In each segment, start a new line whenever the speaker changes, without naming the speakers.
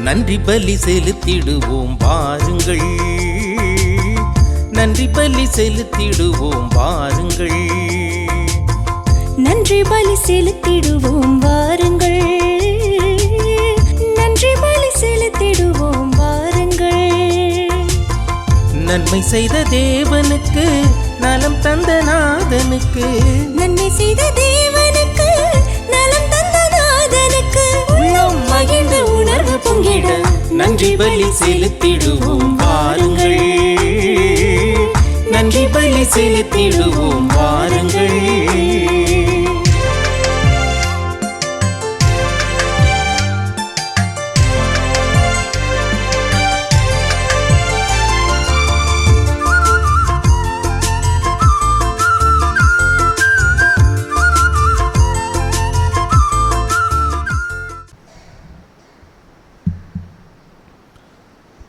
நன்றி பலி செலுத்திடுவோம் வாருங்கள், நன்றி பலி செலுத்திடுவோம் வாருங்கள்,
நன்றி பலி செலுத்திடுவோம் வாருங்கள், நன்றி பலி செலுத்திடுவோம் வாருங்கள்.
நன்மை செய்த தேவனுக்கு, நலம் தந்த நாதனுக்கு,
நன்மை செய்த தேவனுக்கு, நலம் தந்த நாதனுக்கு, உள்ளம் மகிழ்ந்து உணர்வு பொங்கிட
நன்றி பலி செலுத்திடுவோம் வாருங்கள், நன்றி பலி செலுத்திடுவோம் வாருங்கள்.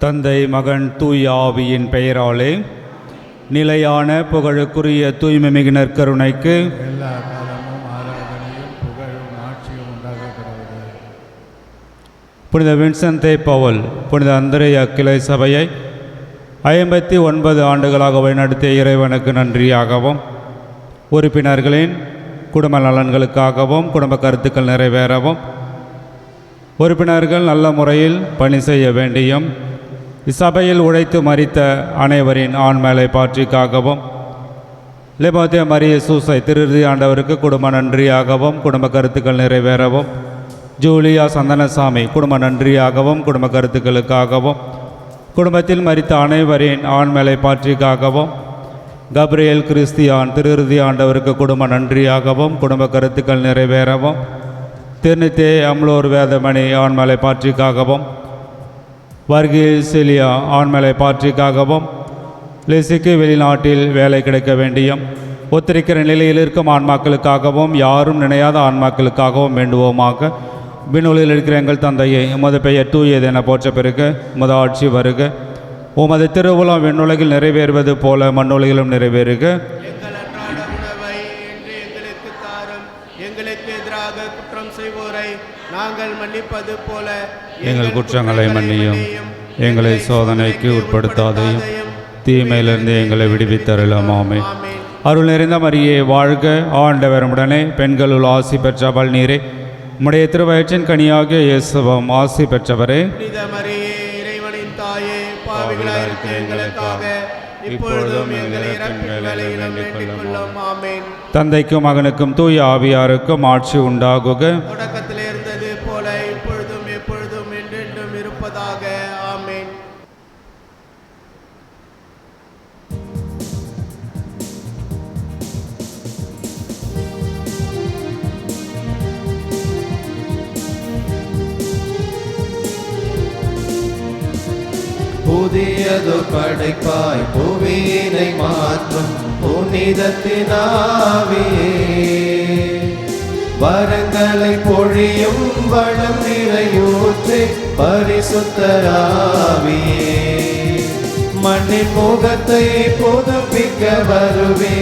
தந்தை மகன் தூய ஆவியின் பெயராலே நிலையான புகழுக்குரிய தூய்மை மிகு நற்கருணைக்கு
எல்லா காலமும் ஆராதனையும் புகழும் ஆட்சியும் உண்டாகிறது.
புனித வின்சென்ட் பவுல் புனித அந்திரேயா கிளை சபையை 59 ஆண்டுகளாக வழிநடத்திய இறைவனுக்கு நன்றியாகவும், உறுப்பினர்களின் குடும்ப நலன்களுக்காகவும் குடும்ப கருத்துக்கள் நிறைவேறவும், உறுப்பினர்கள் நல்ல முறையில் பணி செய்ய வேண்டியும், இச்சபையில் உழைத்து மரித்த அனைவரின் ஆண்மேலை பாற்றிக்காகவும், லெபோத்திய மரிய சூசை திருறுதி ஆண்டவருக்கு குடும்ப நன்றியாகவும் குடும்ப கருத்துக்கள் நிறைவேறவும், ஜூலியா சந்தனசாமி குடும்ப நன்றியாகவும் குடும்ப கருத்துக்களுக்காகவும், குடும்பத்தில் மரித்த அனைவரின் ஆண்மேலை பாற்றிக்காகவும், கப்ரியேல் கிறிஸ்தியான் திருறுதி ஆண்டவருக்கு குடும்ப நன்றியாகவும் குடும்ப கருத்துக்கள் நிறைவேறவும், திருநித்தே அம்லோர் வேதமணி ஆண்மலை பாற்றிக்காகவும், வர்கீல் செலியா ஆண்மலை பாற்றிக்காகவும், லெசிக்கு வெளிநாட்டில் வேலை கிடைக்க வேண்டியும், ஒத்திருக்கிற நிலையில் இருக்கும் ஆன்மாக்களுக்காகவும், யாரும் நினையாத ஆன்மாக்களுக்காகவும் வேண்டுவோமாக. விண்ணுலகில் இருக்கிற எங்கள் தந்தையை, உமது பெயர் தூயது என போற்ற பிறகு உமது ஆட்சி வருக. உமது திருவுளம் விண்ணுலகில் நிறைவேறுவது போல மண்ணுலகிலும் நிறைவேறுக.
எங்கள் அன்றாட உணவை இன்று எங்களுக்கு தாரும். எங்களுக்கு எதிராக குற்றம் செய்வோரை நாங்கள் மன்னிப்பது போல
எங்கள் குற்றங்களை மன்னியும், எங்களை சோதனைக்கு உட்படுத்தாதையும், தீமையிலிருந்து எங்களை விடுவித்தருளும். ஆமென். அருள் நிறைந்த மரியே வாழ்க, ஆண்டவர் உடனே பெண்களுள் ஆசி பெற்றவள் நீரே, உம்முடைய திருவயிற்றின் கனியாகிய இயேசுவும் ஆசி பெற்றவரே.
புனித மரியே, இறைவனின் தாயே, பாவிகளாயிருக்க எங்களுக்காக இப்பொழுதும் எங்கள் இறப்பின் வேளையிலும் வேண்டிக் கொள்ளும். ஆமென்.
தந்தைக்கும் மகனுக்கும் தூய ஆவியாருக்கும் ஆட்சி உண்டாகுக.
தொடக்கத்தில் இருந்தது போல இப்பொழுதும் எப்பொழுதும் என்றென்றும் இருப்பதாக. ஆமென்.
புதியது படைப்பாய் புவியினை மாற்றும் புனிதத்தினாவியே, வரங்களை பொழியும் வளம் நிறையூற்றி பரிசுத்தராவியே, மண்ணின் முகத்தை புதுப்பிக்க வருவே,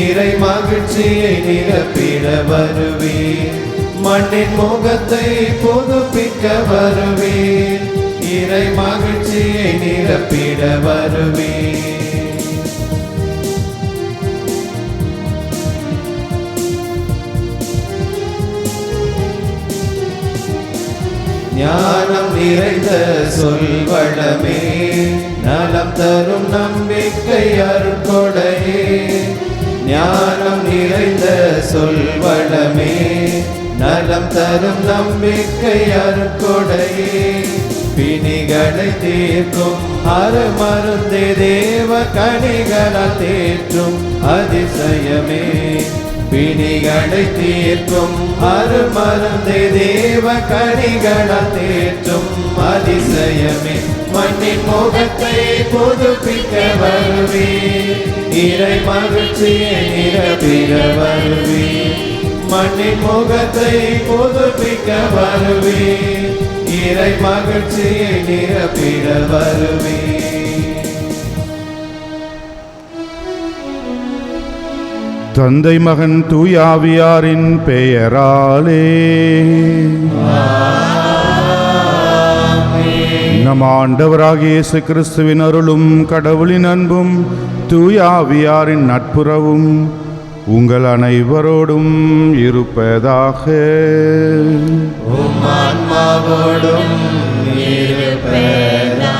இறை மகிழ்ச்சியை நிரப்பிட வருவே, மண்ணின் முகத்தை புதுப்பிக்க வருவே, இறை மகிழ்ச்சியை நிரப்பிட வருவே. ஞானம் நிறைந்த சொல்வளமே, நலம் தரும் நம்பிக்கை அருட்கொடையே, ஞானம் நிறைந்த சொல்வளமே, நலம் தரும் நம்பிக்கை அருட்கொடையே, பிணிகளை தீர்க்கும் அருமருந்தே, தேவ கனிகளால் தேற்றும் அதிசயமே, பிணிகளை தீர்க்கும் அருமருந்தே, தேவ கனிகளால் தேற்றும் அதிசயமே, மண்ணின் முகத்தை புதுப்பிக்க வருவே, இறை மகிழ்ச்சியை நிரப்பிட வருவே, மண்ணின் முகத்தை புதுப்பிக்க வருவே, இறை மகிழ்ச்சியை நிரப்பிட வருவே.
தந்தை மகன் தூயாவியாரின் பெயராலே நம் ஆண்டவராகிய இயேசு கிறிஸ்துவின் அருளும் கடவுளின் அன்பும் தூய ஆவியாரின் நட்புறவும் உங்கள் அனைவரோடும் இருப்பதாக.
ஆன்மாவோடும் இருப்பதாக.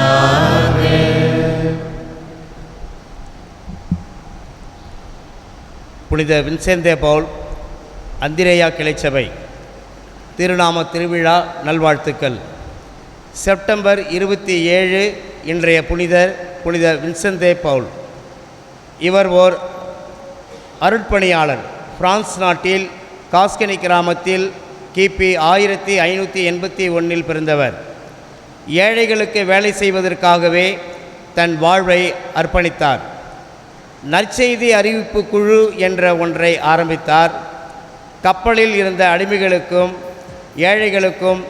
புனித வின்சென்தே பவுல் அந்திரேயா கிளைச்சபை திருநாம திருவிழா நல்வாழ்த்துக்கள். செப்டம்பர் 27 இன்றைய புனித வின்சென்தே பவுல். இவர் ஓர் அருட்பணியாளர். பிரான்ஸ் நாட்டில் காஸ்கனி கிராமத்தில் கிபி 1581 பிறந்தவர். ஏழைகளுக்கு வேலை செய்வதற்காகவே தன் வாழ்வை அர்ப்பணித்தார். நற்செய்தி அறிவிப்பு குழு என்ற ஒன்றை ஆரம்பித்தார். கப்பலில் இருந்த அடிமைகளுக்கும் ஏழைகளுக்கும்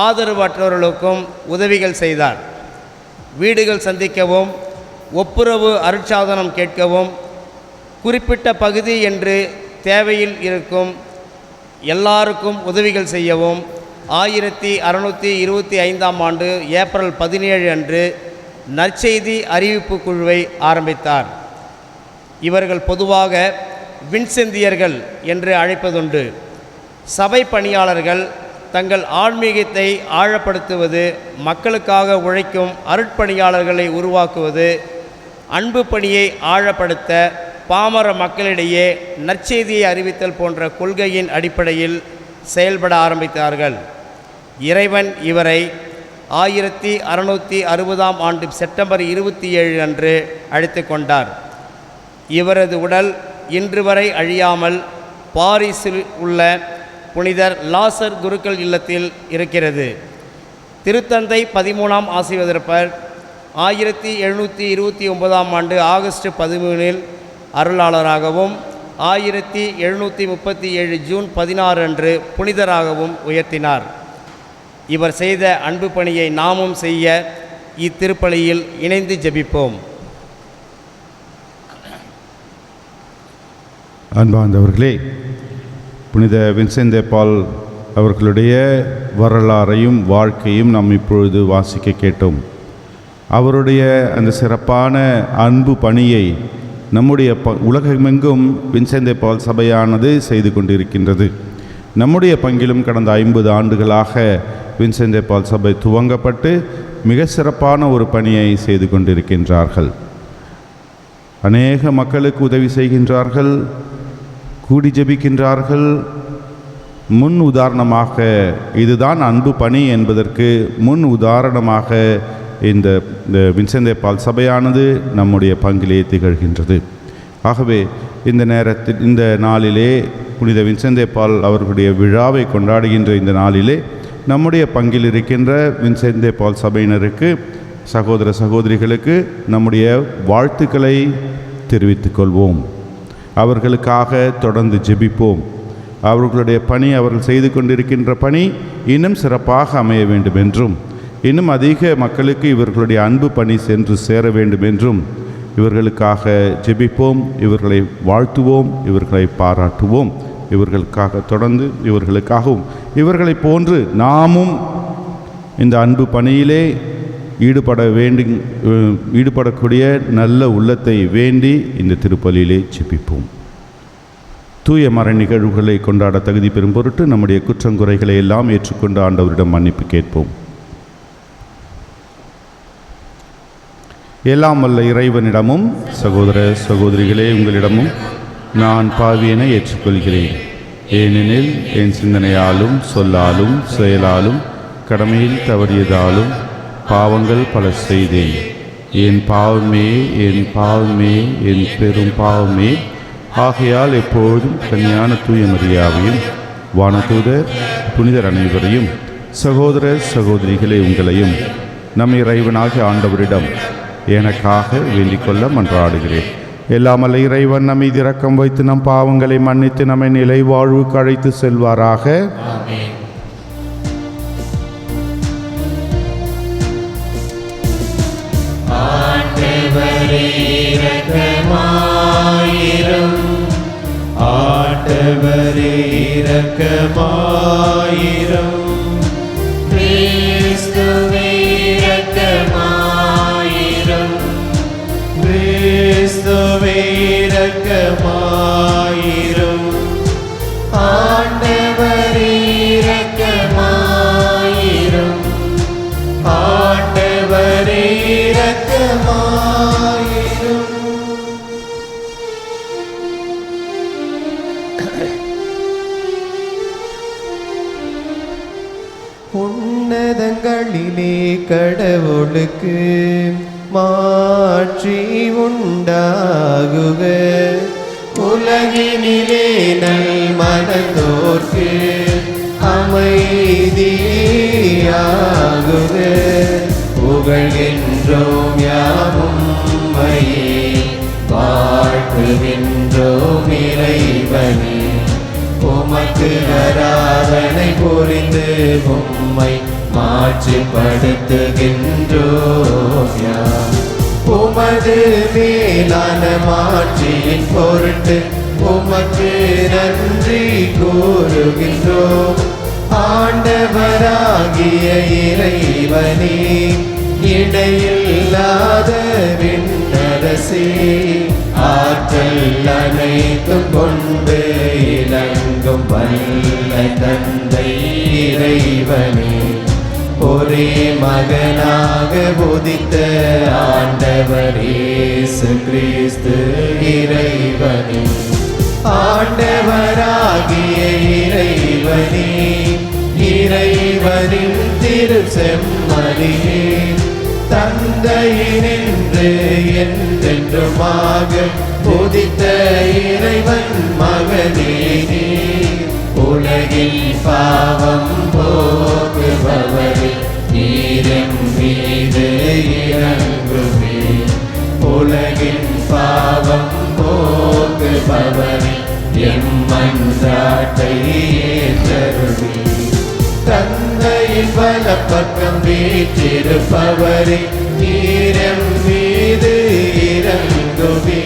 ஆதரவற்றவர்களுக்கும் உதவிகள் செய்தார். வீடுகள் சந்திக்கவும் ஒப்புரவு அருட்சாதனம் கேட்கவும் குறிப்பிட்ட பகுதி என்று தேவையில் இருக்கும் எல்லாருக்கும் உதவிகள் செய்யவும் 1625 ஆண்டு ஏப்ரல் 17 அன்று நற்செய்தி அறிவிப்பு குழுவை ஆரம்பித்தார். இவர்கள் பொதுவாக வின்செந்தியர்கள் என்று அழைப்பதுண்டு. சபை பணியாளர்கள் தங்கள் ஆன்மீகத்தை ஆழப்படுத்துவது, மக்களுக்காக உழைக்கும் அருட்பணியாளர்களை உருவாக்குவது, அன்பு பணியை ஆழப்படுத்த பாமர மக்களிடையே நற்செய்தியை அறிவித்தல் போன்ற கொள்கையின் அடிப்படையில் செயல்பட ஆரம்பித்தார்கள். இறைவன் இவரை 1660 ஆண்டு செப்டம்பர் 27 அன்று அழைத்து கொண்டார். இவரது உடல் இன்று வரை அழியாமல் பாரிஸில் உள்ள புனிதர் லாசர் குருக்கள் இல்லத்தில் இருக்கிறது. திருத்தந்தை 13ஆம் ஆசீர்வதிப்பர் 1729 ஆண்டு ஆகஸ்ட் 13 அருளாளராகவும் 1737 ஜூன் 16 அன்று புனிதராகவும் உயர்த்தினார். இவர் செய்த அன்பு பணியை நாமும் செய்ய இத்திருப்பலியில் இணைந்து ஜெபிப்போம்.
அன்பார்ந்தவர்களே, புனித வின்சென்தே பால் அவர்களுடைய வரலாறையும் வாழ்க்கையும் நாம் இப்பொழுது வாசிக்க கேட்டோம். அவருடைய அந்த சிறப்பான அன்பு பணியை நம்முடைய உலகமெங்கும் வின்சென்தே பால் சபையானது செய்து கொண்டிருக்கின்றது. நம்முடைய பங்கிலும் கடந்த 50 ஆண்டுகளாக வின்சென்தே பால் சபை துவங்கப்பட்டு மிக சிறப்பான ஒரு பணியை செய்து கொண்டிருக்கின்றார்கள். அநேக மக்களுக்கு உதவி செய்கின்றார்கள், கூடி ஜெபிக்கின்றார்கள். முன் உதாரணமாக, இதுதான் அன்பு பணி என்பதற்கு முன் உதாரணமாக இந்த வின்சென்தே பால் சபையானது நம்முடைய பங்கிலே திகழ்கின்றது. ஆகவே இந்த நாளிலே புனித வின்சென்தே பால் அவர்களுடைய விழாவை கொண்டாடுகின்ற இந்த நாளிலே நம்முடைய பங்கில் இருக்கின்ற வின்சென்தே பால் சபையினருக்கு, சகோதர சகோதரிகளுக்கு நம்முடைய வாழ்த்துக்களை தெரிவித்துக் கொள்வோம். அவர்களுக்காக தொடர்ந்து ஜெபிப்போம். அவர்களுடைய பணி, அவர்கள் செய்து கொண்டிருக்கின்ற பணி இன்னும் சிறப்பாக அமைய வேண்டும் என்றும், இன்னும் அதிக மக்களுக்கு இவர்களுடைய அன்பு பணி சென்று சேர வேண்டும் என்றும் இவர்களுக்காக ஜெபிப்போம். இவர்களை வாழ்த்துவோம், இவர்களை பாராட்டுவோம். இவர்களுக்காக தொடர்ந்து இவர்களுக்காகவும் இவர்களை போன்று நாமும் இந்த அன்பு பணியிலே ஈடுபடக்கூடிய நல்ல உள்ளத்தை வேண்டி இந்த திருப்பலியிலே ஜெபிப்போம். தூய மறை நிகழ்வுகளை கொண்டாட தகுதி பெறும் பொருட்டு நம்முடைய குற்றங்குறைகளை எல்லாம் ஏற்றுக்கொண்டு ஆண்டவரிடம் மன்னிப்பு கேட்போம். எல்லாம் வல்ல இறைவனிடமும் சகோதர சகோதரிகளே உங்களிடமும் நான் பாவியென ஏற்றுக்கொள்கிறேன். ஏனெனில் என் சிந்தனையாலும் சொல்லாலும் செயலாலும் கடமையில் தவறியதாலும் பாவங்கள் பல செய்தேன். என் பாவமே என் பாவமே என் பெரும் பாவமே. ஆகையால் எப்பொழுதும் கன்னியான தூய மரியாவையும் வானதூதர் புனிதர் அனைவரையும் சகோதர சகோதரிகளே உங்களையும் நம் இறைவனாகிய ஆண்டவரிடம் எனக்காக வேண்டிக் கொள்ள மன்றாடுகிறேன். எல்லாமல்ல இறைவன் நம்மை இரக்கம் வைத்து நம் பாவங்களை மன்னித்து நம்மை நிலை வாழ்வுக்கு அழைத்து செல்வாராக.
ஆண்டவரே இரக்கமாயிரும், ஆண்டவரே இரக்கமாயிரும், கிறிஸ்துவே இரக்கமாயிரும். நாளிலே கடவுளுக்கு மாற்றி உண்டாகுக. உலகினிலே நல் மனத்தோர்க்கு அமைதியாகுக. புகழ்கின்றோம் யாவும் உம்மையே, வாழ்த்துகின்றோம் இறைவனே. உமக்கு ஆராதனை புரிந்து உம்மை மாட்சிப்படுத்துகின்றோம் யாம். உமது மேலான மாட்சியின் பொருட்டு உமக்கு நன்றி கூறுகின்றோம். ஆண்டவராகிய இறைவனே, இடையில்லாத விண்ணரசே, ஆற்றல் அனைத்தும் கொண்டு இலங்கும் வல்ல தந்தை இறைவனே, ஒரே மகனாக உதித்த ஆண்டவர் இயேசு கிறிஸ்து இறைவனே. ஆண்டவராகிய இறைவனே, இறைவனின் திரு செம்மறியே, தந்தையினின்று என்றென்றுமாக உதித்த இறைவன் மகனே, உலகில் பாவம் போக்குபவரே, நீரின் மீது இறங்குவே. உலகின் பாவம் போக்குபவரே, எம் மன்றாட்டை ஏற்றருளே. தந்தையின் வலப்பக்கம் வீற்றிருப்பவரே, நீரம் மீது இறங்குவே.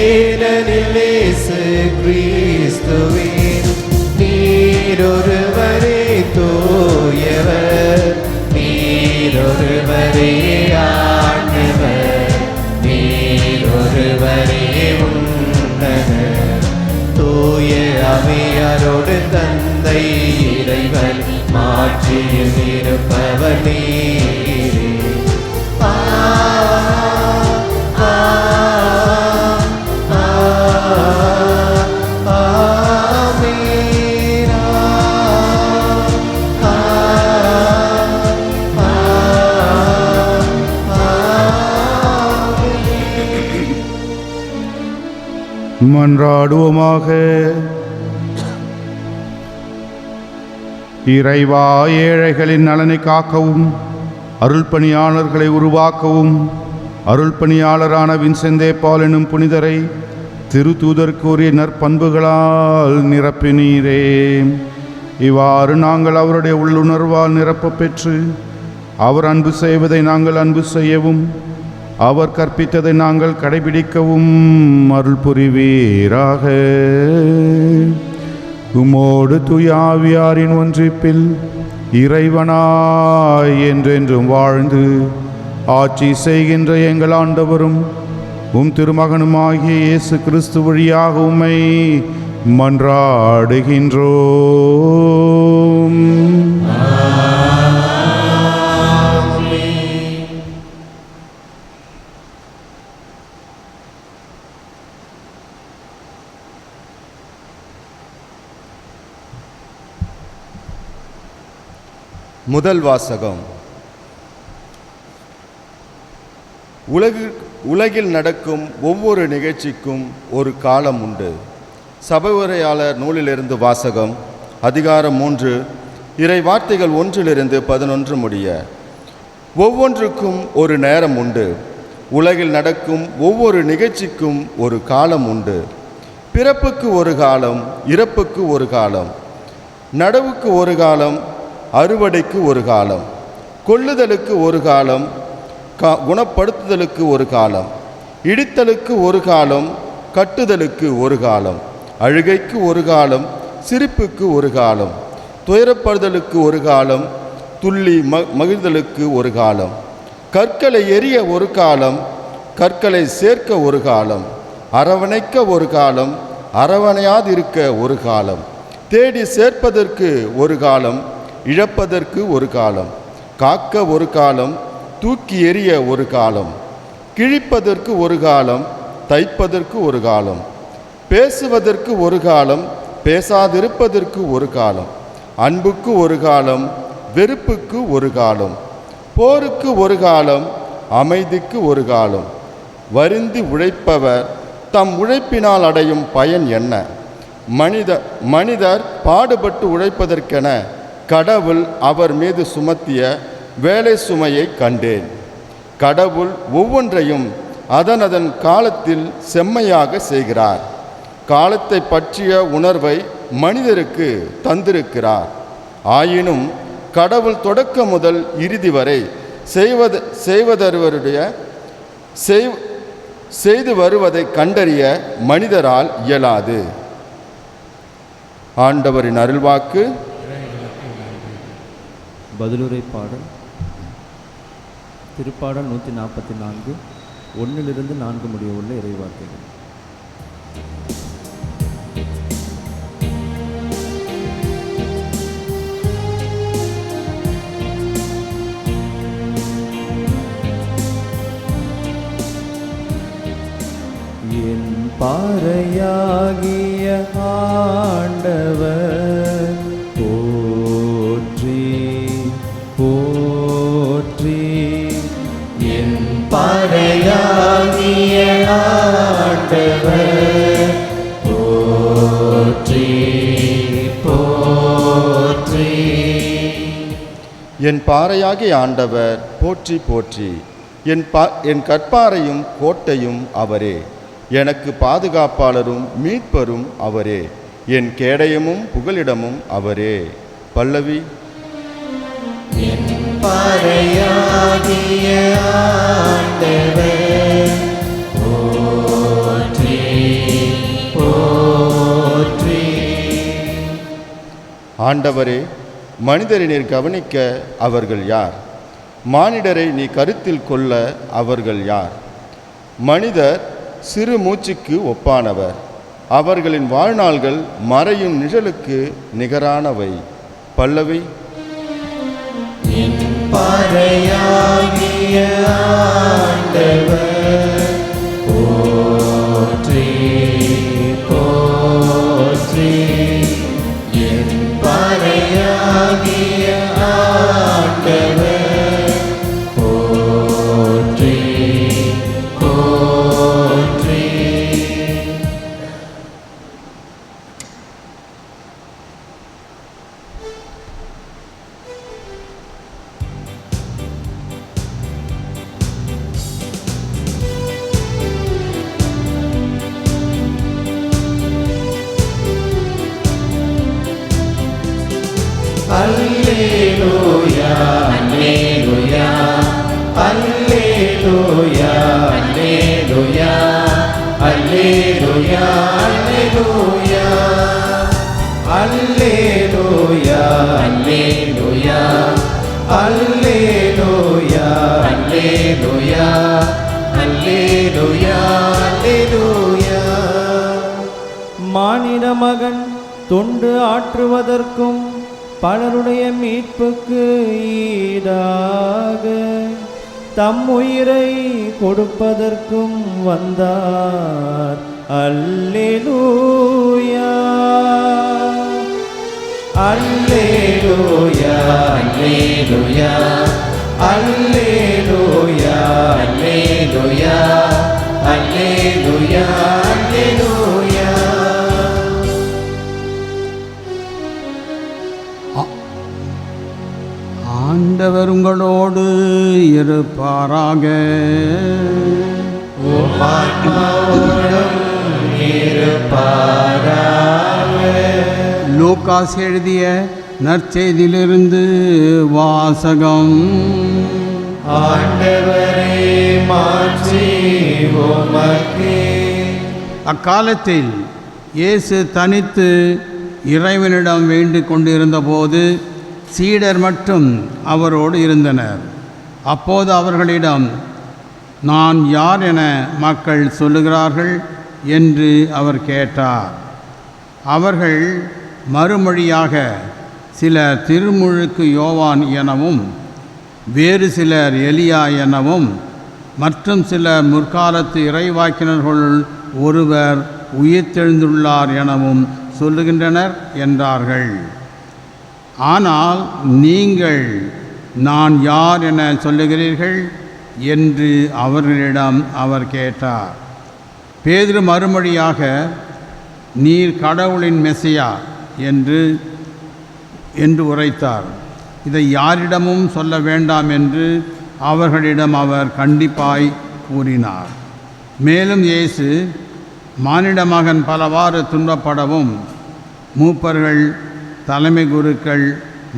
ஏனெனில் இயேசு கிறிஸ்துவே, நீரொருவரே தூயவர், நீரொருவரே ஆண்டவர், நீரொருவரே உன்னதர். தூய அவையாரோடு தந்தை இறைவன் மாட்சியில் இருப்பவர் நீரே. ஆ ஆ ஆ ஆமென். ஆ ஆ ஆமென்.
மன்றாடுவோமாக. இறைவா, ஏழைகளின் நலனை காக்கவும், அருள்பணியாளர்களை உருவாக்கவும், அருள்பணியாளரான வின்சென்ட் தே பால் எனும் புனிதரை திருத்தூதருக்கு உரிய நற்பண்புகளால் நிரப்பினீரே. இவ்வாறு நாங்கள் அவருடைய உள்ளுணர்வால் நிரப்ப பெற்று அவர் அன்பு செய்வதை நாங்கள் அன்பு செய்யவும், அவர் கற்பித்ததை நாங்கள் கடைபிடிக்கவும் அருள் புரிவீராக. உமோடு தூய ஆவியாரின் ஒன்றிப்பில் இறைவனாய் என்றென்றும் வாழ்ந்து ஆட்சி செய்கின்ற எங்கள் ஆண்டவரும் உம் திருமகனுமாகிய இயேசு கிறிஸ்து வழியாக உம்மை மன்றாடுகின்றோம்.
முதல் வாசகம். உலகில் நடக்கும் ஒவ்வொரு நிகழ்ச்சிக்கும் ஒரு காலம் உண்டு. சபை உரையாளர் நூலிலிருந்து வாசகம். அதிகாரம் 3, இறை வார்த்தைகள் 1-11 முடிய. ஒவ்வொன்றுக்கும் ஒரு நேரம் உண்டு. உலகில் நடக்கும் ஒவ்வொரு நிகழ்ச்சிக்கும் ஒரு காலம் உண்டு. பிறப்புக்கு ஒரு காலம், இறப்புக்கு ஒரு காலம், நடவுக்கு ஒரு காலம், அறுவடைக்கு ஒரு காலம், கொல்லுதலுக்கு ஒரு காலம், குணப்படுத்துதலுக்கு ஒரு காலம், இடித்தலுக்கு ஒரு காலம், கட்டுதலுக்கு ஒரு காலம், அழுகைக்கு ஒரு காலம், சிரிப்புக்கு ஒரு காலம், துயரப்படுதலுக்கு ஒரு காலம், துள்ளி மகிழ்தலுக்கு ஒரு காலம், கற்களை எரிய ஒரு காலம், கற்களை சேர்க்க ஒரு காலம், அரவணைக்க ஒரு காலம், அரவணையாதிருக்க ஒரு காலம், தேடி சேர்ப்பதற்கு ஒரு காலம், இழப்பதற்கு ஒரு காலம், காக்க ஒரு காலம், தூக்கி எறிய ஒரு காலம், கிழிப்பதற்கு ஒரு காலம், தைப்பதற்கு ஒரு காலம், பேசுவதற்கு ஒரு காலம், பேசாதிருப்பதற்கு ஒரு காலம், அன்புக்கு ஒரு காலம், வெறுப்புக்கு ஒரு காலம், போருக்கு ஒரு காலம், அமைதிக்கு ஒரு காலம். வருந்தி உழைப்பவர் தம் உழைப்பினால் அடையும் பயன் என்ன? மனிதர் பாடுபட்டு உழைப்பதற்கென கடவுள் அவர் மீது சுமத்திய வேலை சுமையை கண்டேன். கடவுள் ஒவ்வொன்றையும் அதன் காலத்தில் செம்மையாக செய்கிறார். காலத்தை பற்றிய உணர்வை மனிதருக்கு தந்திருக்கிறார். ஆயினும் கடவுள் தொடக்க முதல் இறுதி வரை செய்து வருவதை கண்டறிய மனிதரால் இயலாது. ஆண்டவரின் அருள்வாக்கு.
பதிலுரை பாடல் திருப்பாடல் 144 1 4 முடிய உள்ள இறைவார்த்தைகள். என் பாறையாகிய ஆண்டவர் போற்றி போற்றி. என் பாறையாகிய ஆண்டவர் போற்றி போற்றி.
என் பாறையாகிய ஆண்டவர் போற்றி போற்றி. என் கற்பாரையும் கோட்டையும் அவரே, எனக்கு பாதுகாப்பாளரும் மீட்பரும் அவரே, என் கேடயமும் புகலிடமும் அவரே. பல்லவி.
என் பாறையாகிய ஆண்டவர் போற்றி போற்றி.
ஆண்டவரே, மனிதரை நீர் கவனிக்க அவர்கள் யார்? மானிடரை நீ கருத்தில் கொள்ள அவர்கள் யார்? மனிதர் சிறு மூச்சுக்கு ஒப்பானவர். அவர்களின் வாழ்நாள்கள் மறையும் நிழலுக்கு நிகரானவை. பல்லவி.
என் பாறையாகிய ஆண்டவர் போற்றி போற்றி. என் பாறையாகிய ஆண்டவர் போற்றி போற்றி. Alleluia, alleluia, alleluia, alleluia, alleluia, alleluia, alleluia, alleluia, alleluia, alleluia, alleluia, alleluia.
மானிட மகன் தொண்டு ஆற்றுவதற்கும் பலருடைய மீட்புக்கு ஈடாக தம் உயிரை கொடுப்பதற்கும் வந்தார். அல்லேலூயா
அல்லேலூயா அல்லேலூயா அல்லேலூயா அல்லேலூயா அல்லேலூயா அல்லேலூயா.
ஆண்டவர் உங்களோடு இருப்பாராக. லூக்காஸ் எழுதிய நற்செய்தியிலிருந்து வாசகம்.
ஆண்டவரே மாற்றி உமக்கே.
அக்காலத்தில் இயேசு தனித்து இறைவனிடம் வேண்டிக் கொண்டிருந்தபோது சீடர் மட்டும் அவரோடு இருந்தனர். அப்போது அவர்களிடம், நான் யார் என மக்கள் சொல்லுகிறார்கள் என்று அவர் கேட்டார். அவர்கள் மறுமொழியாக, சிலர் திருமுழுக்கு யோவான் எனவும், வேறு சிலர் எலியா எனவும், மற்றும் சிலர் முற்காலத்து இறைவாக்கினர்களுள் ஒருவர் உயிர்த்தெழுந்துள்ளார் எனவும் சொல்லுகின்றனர் என்றார்கள். ஆனால் நீங்கள் நான் யார் என சொல்லுகிறீர்கள் என்று அவர்களிடம் அவர் கேட்டார். பேதுரு மறுமொழியாக, நீர் கடவுளின் மெசியா என்று உரைத்தார். இதை யாரிடமும் சொல்ல வேண்டாம் என்று அவர்களிடம் அவர் கண்டிப்பாய் கூறினார். மேலும் இயேசு, மானிட மகன் பலவாறு துன்பப்படவும் மூப்பர்கள், தலைமை குருக்கள்,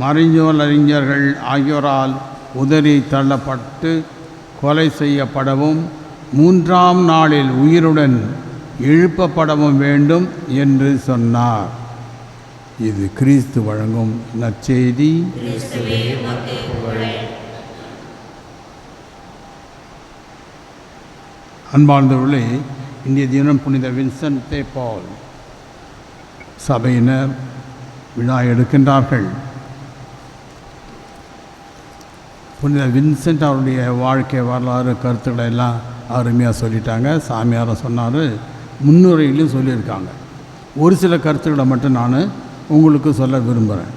மறைஞ்சொல்லறிஞர்கள் ஆகியோரால் உதறி தள்ளப்பட்டு கொலை செய்யப்படவும் 3ஆம் நாளில் உயிருடன் எழுப்பப்படவும் வேண்டும் என்று சொன்னார். இது கிறிஸ்து வழங்கும் நற்செய்தி. அன்பார்ந்தவர்களே, இன்றைய தினம் புனித வின்சென்ட் தே பால் சபையினர் விழா எடுக்கின்றார்கள். புனித வின்சென்ட் அவருடைய வாழ்க்கை வரலாறு கருத்துக்களை எல்லாம் அருமையாக சொல்லிட்டாங்க. சாமியாரை சொன்னார், முன்னுரையிலையும் சொல்லியிருக்காங்க. ஒரு சில கருத்துக்களை மட்டும் நான் உங்களுக்கு சொல்ல விரும்புகிறேன்.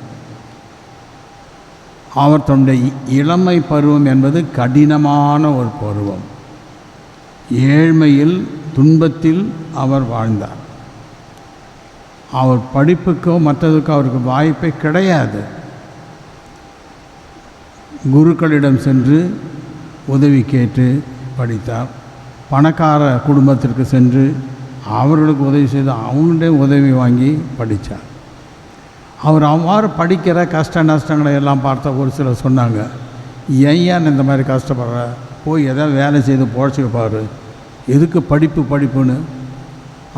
அவர் தன்னுடைய இளமை பருவம் என்பது கடினமான ஒரு பருவம். ஏழ்மையில், துன்பத்தில் அவர் வாழ்ந்தார். அவர் படிப்புக்கோ மற்றதுக்கோ அவருக்கு வாய்ப்பே கிடையாது. குருக்களிடம் சென்று உதவி கேட்டு படித்தார். பணக்கார குடும்பத்திற்கு சென்று அவர்களுக்கு உதவி செய்து அவங்கள்டே உதவி வாங்கி படித்தார். அவர் அவ்வாறு படிக்கிற கஷ்ட நஷ்டங்களை எல்லாம் பார்த்த ஒரு சிலர் சொன்னாங்க, ஏன் இந்த மாதிரி கஷ்டப்படுற, போய் எதாவது வேலை செய்து பொழைச்சிப்பார், எதுக்கு படிப்புன்னு.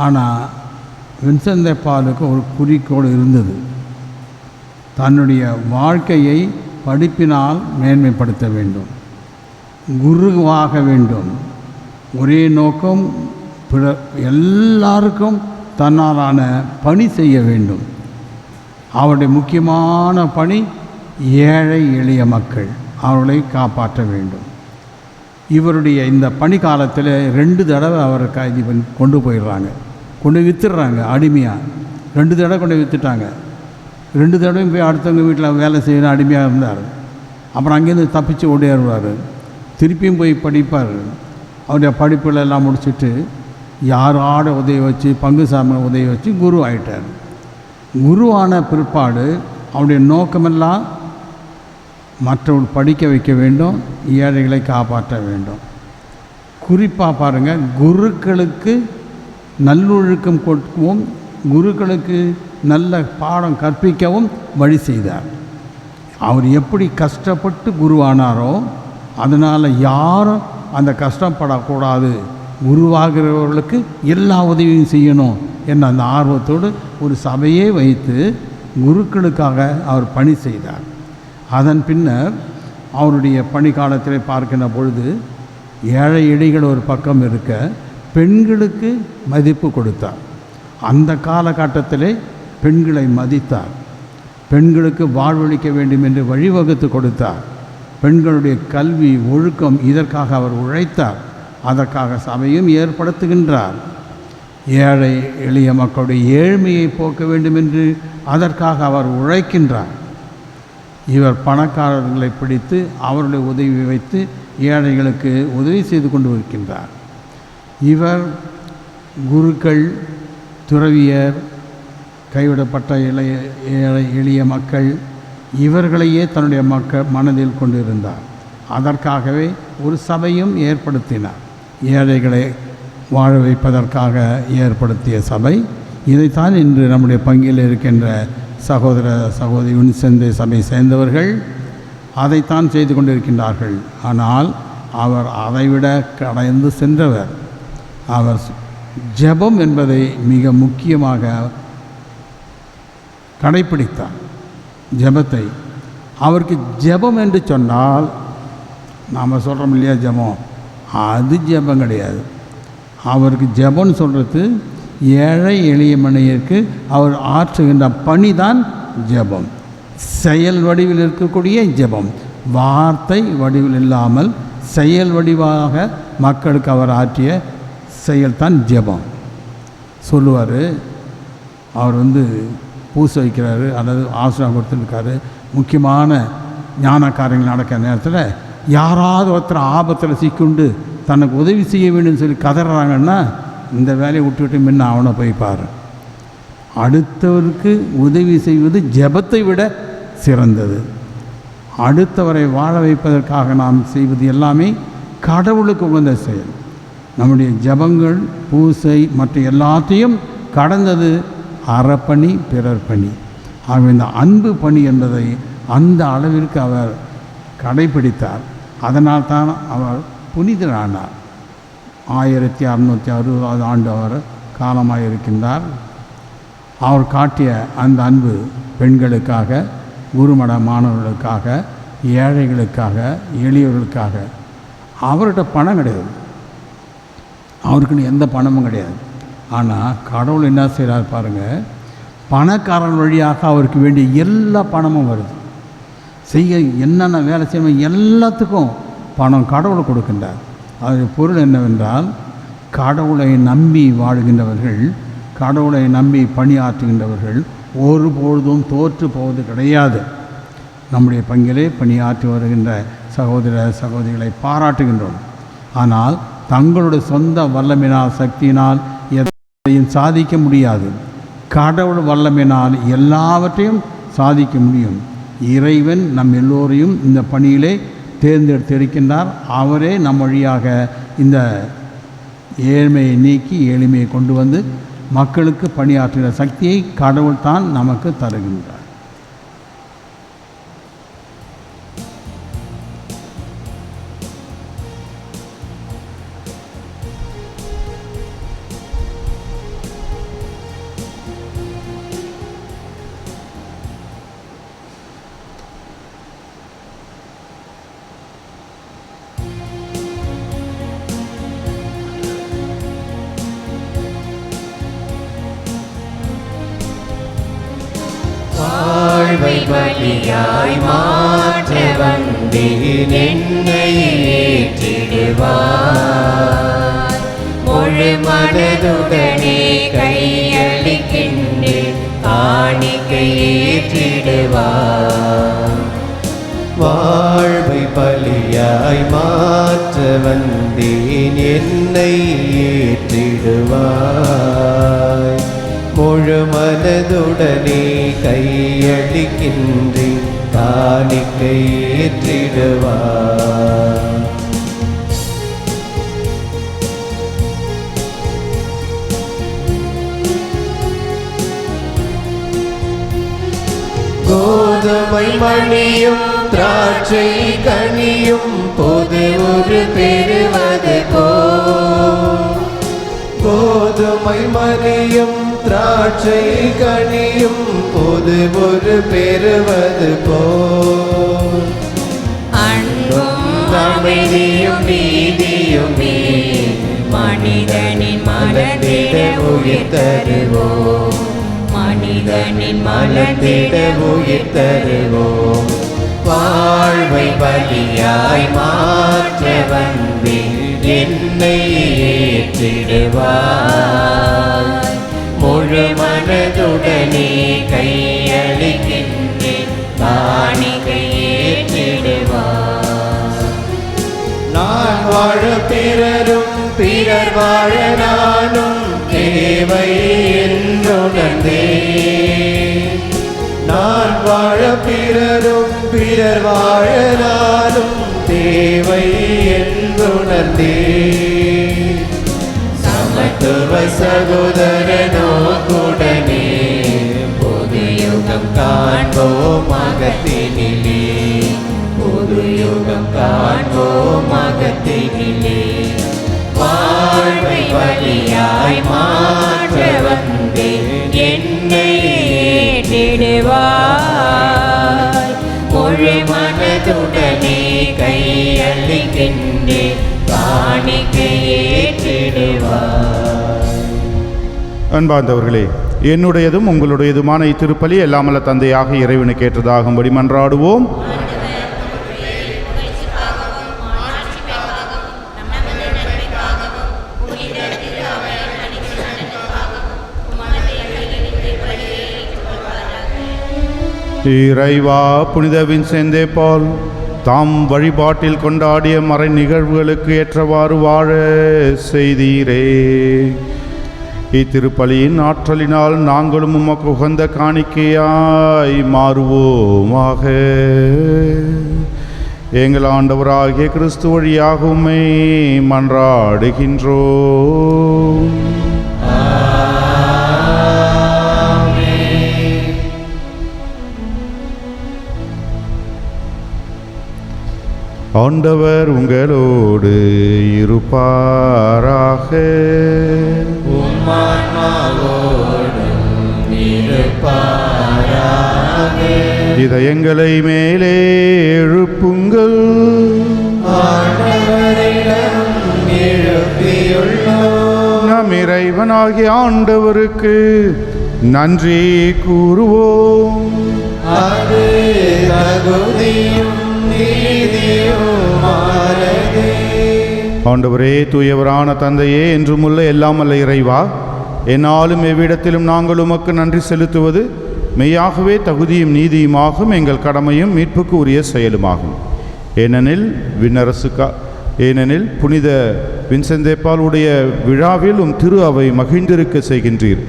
ஆனால் வின்சென்ட் தே பாலுக்கு ஒரு குறிக்கோள் இருந்தது. தன்னுடைய வாழ்க்கையை படிப்பினால் மேன்மைப்படுத்த வேண்டும், குருவாக வேண்டும். ஒரே நோக்கம், எல்லாருக்கும் தன்னாலான பணி செய்ய வேண்டும். அவருடைய முக்கியமான பணி ஏழை எளிய மக்கள், அவர்களை காப்பாற்ற வேண்டும். இவருடைய இந்த பணி காலத்தில் 2 தடவை அவரை கைது பண்ணி கொண்டு போயிடுறாங்க, கொண்டு விற்றுடுறாங்க அடிமையாக. 2 தடவை கொண்டு விற்றுட்டாங்க. 2 தடவையும் போய் அடுத்தவங்க வீட்டில் வேலை செய்யணும் அடிமையாக இருந்தார். அப்புறம் அங்கேருந்து தப்பிச்சு ஓடிடுவார். திருப்பியும் போய் படிப்பார். அவருடைய படிப்புகளெல்லாம் முடிச்சுட்டு யாரோட உதவி வச்சு, பங்கு சாமி உதவி வச்சு குரு ஆகிட்டார். குருவான பிற்பாடு அவருடைய நோக்கமெல்லாம் மற்றவர்கள் படிக்க வைக்க வேண்டும், ஏழைகளை காப்பாற்ற வேண்டும். குறிப்பாக பாருங்கள், குருக்களுக்கு நல்லொழுக்கம் கொடுக்கவும், குருக்களுக்கு நல்ல பாடம் கற்பிக்கவும் வழி செய்தார். அவர் எப்படி கஷ்டப்பட்டு குருவானாரோ, அதனால் யாரும் அந்த கஷ்டப்படக்கூடாது, குருவாகிறவர்களுக்கு எல்லா உதவியும் செய்யணும் என்ற அந்த ஆர்வத்தோடு ஒரு சபையே வைத்து குருக்களுக்காக அவர் பணி செய்தார். அதன் பின்னர் அவருடைய பணி காலத்தில் பார்க்கின்ற பொழுது ஏழை எளிகள் ஒரு பக்கம் இருக்க, பெண்களுக்கு மதிப்பு கொடுத்தார். அந்த காலகட்டத்திலே பெண்களை மதித்தார். பெண்களுக்கு வாழ்வளிக்க வேண்டும் என்று வழிவகுத்து கொடுத்தார். பெண்களுடைய கல்வி, ஒழுக்கம், இதற்காக அவர் உழைத்தார். அதற்காக சபையும் ஏற்படுத்துகின்றார். ஏழை எளிய மக்களுடைய ஏழ்மையை போக்க வேண்டும் என்று அதற்காக அவர் உழைக்கின்றார். இவர் பணக்காரர்களை பிடித்து அவருடைய உதவி வைத்து ஏழைகளுக்கு உதவி செய்து கொண்டு இருக்கின்றார். இவர் குருக்கள், துறவியர், கைவிடப்பட்ட ஏழை எளிய மக்கள், இவர்களையே தன்னுடைய மனதில் கொண்டிருந்தார். அதற்காகவே ஒரு சபையும் ஏற்படுத்தினார். ஏழைகளை வாழ வைப்பதற்காக ஏற்படுத்திய சபை. இதைத்தான் இன்று நம்முடைய பங்கில் இருக்கின்ற சகோதர சகோதரி வின்சென்ட் சபை சேர்ந்தவர்கள் அதைத்தான் செய்து கொண்டிருக்கின்றார்கள். ஆனால் அவர் அதைவிட கடந்து சென்றவர். அவர் ஜெபம் என்பதை மிக முக்கியமாக கடைப்பிடித்தார். ஜெபத்தை, அவருக்கு ஜெபம் என்று சொன்னால் நாம் சொல்கிறோம் இல்லையா, ஜெபம், அது ஜெபம் கிடையாது. அவருக்கு ஜெபம்னு சொல்கிறது ஏழை எளிய மனிதருக்கு அவர் ஆற்றுகின்ற பணி தான் ஜெபம். செயல் வடிவில் இருக்கக்கூடிய ஜெபம், வார்த்தை வடிவில் இல்லாமல் செயல் வடிவாக மக்களுக்கு அவர் ஆற்றிய செயல்தான் ஜெபம். சொல்லுவார், அவர் பூசை வைக்கிறாரு அல்லது ஆசிரியம் கொடுத்துருக்காரு, முக்கியமான ஞான காரியங்கள் நடக்கிற நேரத்தில் யாராவது ஒருத்தர் ஆபத்தில் சிக்குண்டு தனக்கு உதவி செய்ய வேண்டும்னு சொல்லி கதறாங்கன்னா இந்த வேலையை விட்டுவிட்டு முன்ன அவனை போய் பாரு. அடுத்தவருக்கு உதவி செய்வது ஜெபத்தை விட சிறந்தது. அடுத்தவரை வாழ வைப்பதற்காக நாம் செய்வது எல்லாமே கடவுளுக்கு உகந்த செயல். நம்முடைய ஜெபங்கள், பூசை மற்ற எல்லாத்தையும் கடந்தது அறப்பணி, பிறர் பணி. ஆகவே இந்த அன்பு பணி என்பதை அந்த அளவிற்கு அவர் கடைபிடித்தார். அதனால் தான் அவர் புனிதரானார். 1660 ஆண்டு அவர் காலமாக இருக்கின்றார். அவர் காட்டிய அந்த அன்பு பெண்களுக்காக, குருமட மாணவர்களுக்காக, ஏழைகளுக்காக, எளியவர்களுக்காக. அவர்கிட்ட பணம் கிடையாது, அவருக்குன்னு எந்த பணமும் கிடையாது. ஆனால் கடவுள் என்ன செய்கிறார் பாருங்கள், பணக்காரன் வழியாக அவருக்கு வேண்டிய எல்லா பணமும் வருது. செய்ய என்னென்ன வேலை செய்யணும் எல்லாத்துக்கும் பணம் கடவுள் கொடுக்கின்றார். அது பொருள் என்னவென்றால், கடவுளை நம்பி வாழ்கின்றவர்கள், கடவுளை நம்பி பணியாற்றுகின்றவர்கள் ஒருபொழுதும் தோற்று போவது கிடையாது. நம்முடைய பங்கிலே பணியாற்றி வருகின்ற சகோதர சகோதரிகளை பாராட்டுகின்றோம். ஆனால் தங்களுடைய சொந்த வல்லமையினால், சக்தியினால் எதையும் சாதிக்க முடியாது. கடவுள் வல்லமையினால் எல்லாவற்றையும் சாதிக்க முடியும். இறைவன் நம் எல்லோரையும் இந்த பணியிலே தேர்ந்தெடுத்திருக்கின்றார். அவரே நம் வழியாக இந்த ஏழ்மையை நீக்கி எளிமையை கொண்டு வந்து மக்களுக்கு பணியாற்றுகிற சக்தியை கடவுள் தான் நமக்கு தருகின்றார்.
வாழ்வை பலியாய் மாற்ற வந்தேன், என்னை ஏற்றிடுவார். முழு மனதுடனே கையளிக்கின்றேன், காணிக்கை ஏற்றிடுவார். வாழ்வை பலியாய் மாற்ற வந்தேன், என்னை ஏற்றிடுவார். முழு மனதுடனே கையளிக்கின்றேன், காணிக்கை ஏற்றிடுவார். கோதுமை மணியும் திராட்சை கனியும் பொது ஒரு பெறுவது போல், கோதுமை மணியும் திராட்சை கனியும் பொது ஒரு பெறுவது போல்,
அன்பும் அமைதியும் நீதியுமே மனிதனின் மலர்ந்திட உயிர் தருவோம். மனிதனின் மலர்ந்திட உயிர் தருவோம்.
வாழ்வை பலியாய் மாற்ற வந்தேன், என்னை ஏற்றிடுவார். முழு மனதுடனே கையளிக்கின்றேன், காணிக்கை ஏற்றிடுவார். நான் வாழ பிறரும், பிறர் வாழ நானும் தேவை என்றுணர்ந்தேன். நான் வாழ பிறரும், பிறர் வாழ நானும் தேவை என்றுணர்ந்தேன். சமத்துவ சகோதரனோக்குடனே பொது யுகம் காண்போம் அகத்தினிலே, பொது யுகம் காண்போம் அகத்தினிலே. வாழ்வை பலியாய் மாற்ற வந்தேன், என்னை ஏற்றிடுவார். முழு மனதுடனே கையளிக்கின்றேன், காணிக்கை ஏற்றிடுவார்.
அன்பார்ந்தவர்களே, என்னுடையதும் உங்களுடையதுமான இத்திருப்பலி எல்லாமல்ல தந்தையாக இறைவனுக்கு ஏற்றதாகும்படி மன்றாடுவோம். இறைவா, புனித வின்சென்ட் de பால் தாம் வழிபாட்டில் கொண்டாடிய மறை நிகழ்வுகளுக்கு ஏற்றவாறு வாழ செய்தீரே. இத்திருப்பலியின் ஆற்றலினால் நாங்களும் உமக்கு உகந்த காணிக்கையாய் மாறுவோமாக. எங்கள் ஆண்டவராகிய கிறிஸ்து வழியாக உம்மை மன்றாடுகின்றோம். ஆண்டவர் உங்களோடு இருப்பாராக. இதயங்களை மேலே எழுப்புங்கள். நம் இறைவனாகிய ஆண்டவருக்கு நன்றி கூறுவோம்.
அது தகுதியும்
ஆண்டவரே, தூயவரான தந்தையே, என்றும் உள்ள எல்லாம் அல்ல இறைவா, என்னாலும் எவ்விடத்திலும் நாங்கள் உமக்கு நன்றி செலுத்துவது மெய்யாகவே தகுதியும் நீதியுமாகும், எங்கள் கடமையும் மீட்புக்கு உரிய செயலுமாகும். ஏனெனில் புனித வின்சென்ட் de பாலுடைய விழாவில் திரு அவை மகிழ்ந்திருக்க செய்கின்றீர்.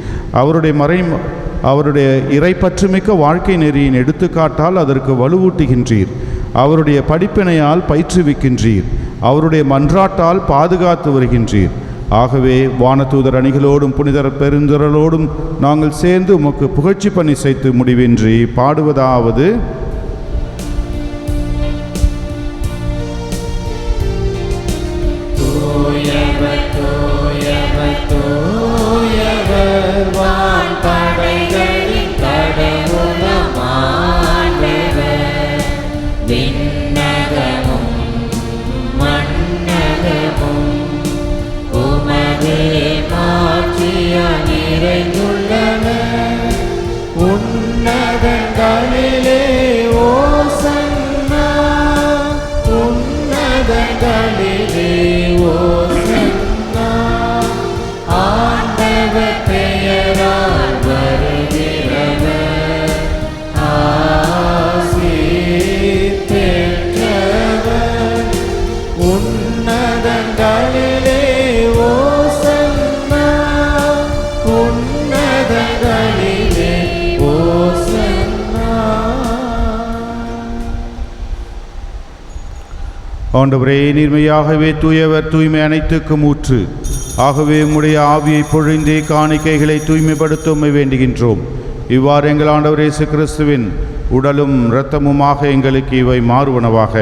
அவருடைய இறைப்பற்றுமிக்க வாழ்க்கை நெறியின் எடுத்துக்காட்டால் அதற்கு வலுவூட்டுகின்றீர். அவருடைய படிப்பினையால் பயிற்றுவிக்கின்றீர். அவருடைய மன்றாட்டால் பாதுகாத்து வருகின்றீர். ஆகவே வானதூதர் அணிகளோடும் புனிதர் பெருந்திரளோடும் நாங்கள் சேர்ந்து உமக்கு புகழ்ச்சி பணி செய்து முடிவின்றி பாடுவதாவது:
உன்னதங்களிலே ஓசன்னா, உன்னதங்களிலே ஓசன்னா, ஆண்டவர் பெயரால் வருகிறவர், ஆசீர் பெற்றவர். உன்னதங்களிலே ஓசன்னா, உன்னதங்களிலே ஓசன்னா.
ஆண்டவரே, நீர்மையாகவே தூயவர், தூய்மை அனைத்துக்கும் ஊற்று. ஆகவே உம்முடைய ஆவியை பொழிந்தே காணிக்கைகளை தூய்மைப்படுத்த வேண்டுகின்றோம். இவ்வாறு எங்கள் ஆண்டவர் இயேசு கிறிஸ்துவின் உடலும் இரத்தமுமாக எங்களுக்கு இவை மாறுவனவாக.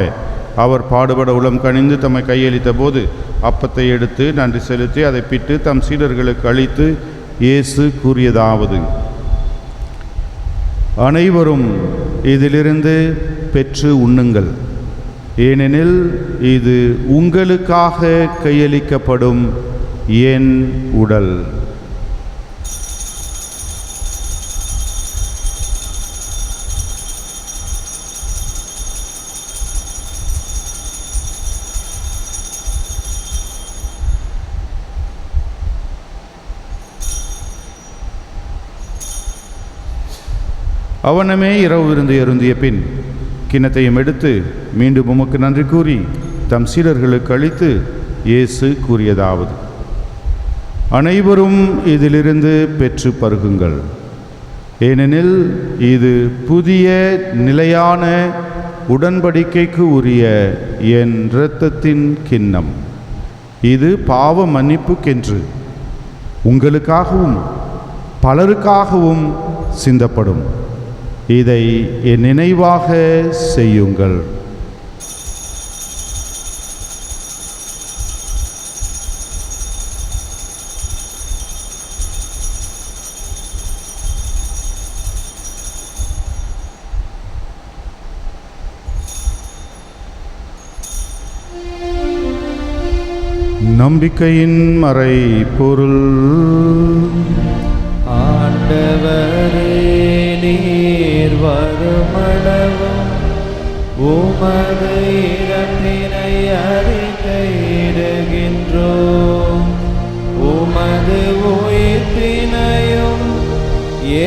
அவர் பாடுபட உளம் கனிந்து தம்மை கையளித்த போது அப்பத்தை எடுத்து நன்றி செலுத்தி அதை பிட்டு தம் சீடர்களுக்கு அளித்து இயேசு கூறியதாவது: அனைவரும் இதிலிருந்து பெற்று உண்ணுங்கள், ஏனெனில் இது உங்களுக்காக கையளிக்கப்படும் என் உடல். அவனமே இரவு விருந்து அருந்திய பின் கிண்ணத்தையும் எடுத்து மீண்டும் உமக்கு நன்றி கூறி தம் சீடர்களுக்கு அளித்து இயேசு கூறியதாவது: அனைவரும் இதிலிருந்து பெற்று பருகுங்கள், ஏனெனில் இது புதிய நிலையான உடன்படிக்கைக்கு உரிய என் இரத்தத்தின் கிண்ணம். இது பாவ மன்னிப்புக்கென்று உங்களுக்காகவும் பலருக்காகவும் சிந்தப்படும். இதை என் நினைவாக செய்யுங்கள். நம்பிக்கையின் மறை பொருள்.
ஆண்டவரே, நீர் வருமளவும் உமது இறப்பினை அறிக்கையிடுகின்றோம், உமது உயிர்ப்பினையும்